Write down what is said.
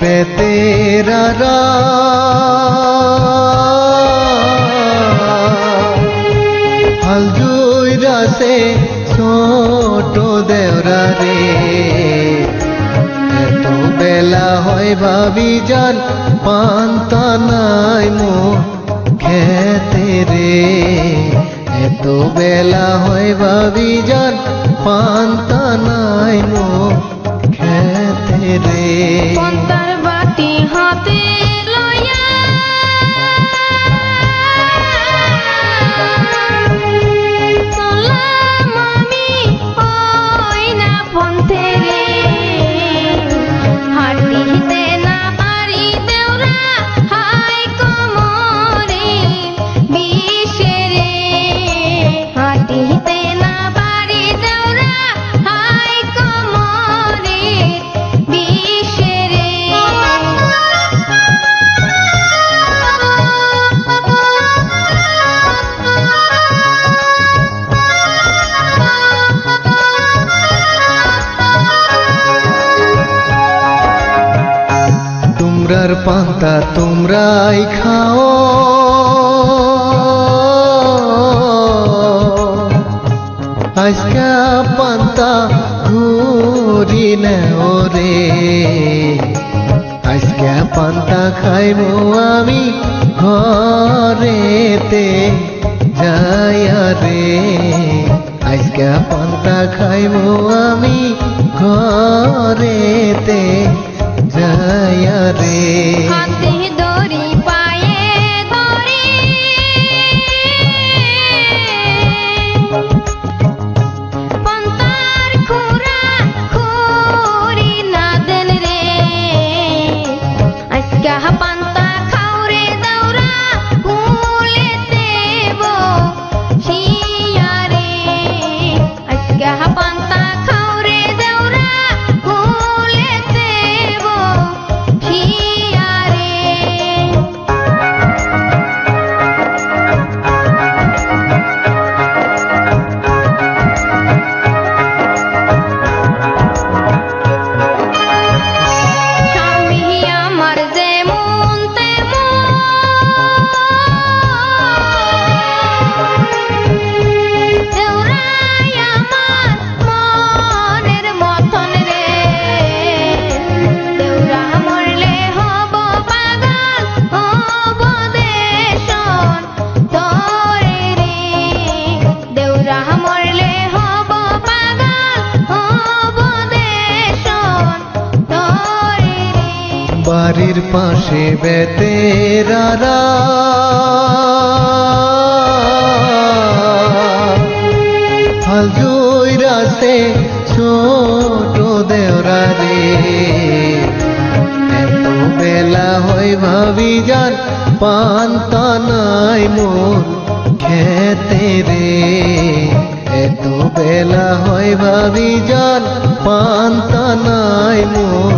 বেতেরারা হাল জুইরাছে ছোট দেওরা রে এত বেলা হয় ভাবি যান পান্তা নাই মো খেতে রে এত বেলা হয় ভাবি যান পান্তা নাই মো খেতে রে পন্তার বাটি হাতে লইয়া চললাম আমি ওই না পন্থে রে হাঁটিতে না পারি দেওরা হাই কোমরে বিষে রে হাঁটিতে না পারি দেওরা হাই কোমরে বিষে রে তোমরার পান্তা তোমরাই খাও আজকা পান্তা ঘুরি নেও রে আজকা পান্তা খাইবো আমি ঘরেতে যাইয়া রে আজকা পান্তা খাইবো আমি ঘরেতে যাইয়া রে হাতে দড়ি পায়ে দড়ি পন্তার খুরা খুরি না দেন রে আজকা পান্তা খাওরে দৌরা ভুলে দেব শিয়া রে আজকা পান্তা খাওরে দৌরা ভুলে দেব শিয়া রে স্বামী আমার যেমন তেমন দেওরাই আমার মনের মতন রে দেওরা মরলে হব পাগল হব দেশন তোরে রে দেওরা মরলে হব পাগল হব দেশন তোরে রে বাড়ির পাশে বেতেরারা হাল জুইরাছে ছোট দেওরা রে এত বেলা হয় ভাবি যান পান্তা নাই মোর খেতে রে এত বেলা হয় ভাবি যান পান্তা নাই মোর